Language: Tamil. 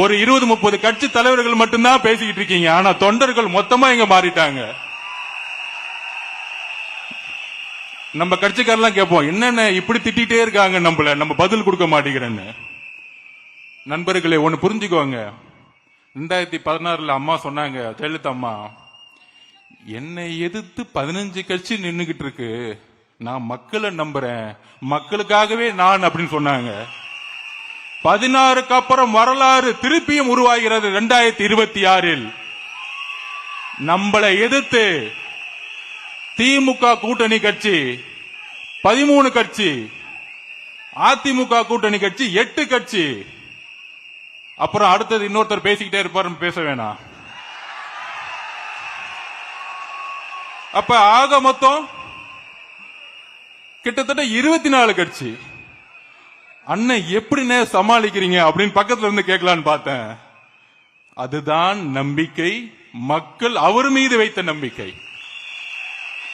ஒரு 20-30 கட்சி தலைவர்கள் மட்டும்தான் பேசிக்கிட்டு இருக்கீங்க. ஆனா தொண்டர்கள் மொத்தமா இங்க மாறிட்டாங்க. நம்ம கட்சிக்காரெல்லாம் கேட்போம், என்னென்ன இப்படி திட்டிட்டே இருக்காங்க, நம்ம பதில் கொடுக்க மாட்டேங்கிறேன்னு. நண்பர்களே, ஒன்னு புரிஞ்சுக்கோங்க. 2016 அம்மா சொன்னாங்க, ஜெயலலிதா அம்மா, என்னை எதிர்த்து 15 கட்சி நின்னுகிட்டு இருக்கு, நான் மக்களை நம்புறேன், மக்களுக்காகவே நான் அப்படின்னு சொன்னாங்க. 16க்கு அப்புறம் வரலாறு திருப்பியும் உருவாகிறது. 2026 நம்மளை எதிர்த்து திமுக கூட்டணி கட்சி 13 கட்சி, அதிமுக கூட்டணி கட்சி 8 கட்சி. அப்புறம் அடுத்தது இன்னொருத்தர் பேசிக்கிட்டே இருப்பாரு, பேச வேணாம். அப்ப ஆக மொத்தம் கிட்டத்தட்ட 24 கட்சி. அண்ணன் எப்படின்னு சமாளிக்கிறீங்க அப்படின்னு பக்கத்துல இருந்து கேட்கலான்னு பார்த்தேன். அதுதான் நம்பிக்கை, மக்கள் அவர் மீது வைத்த நம்பிக்கை.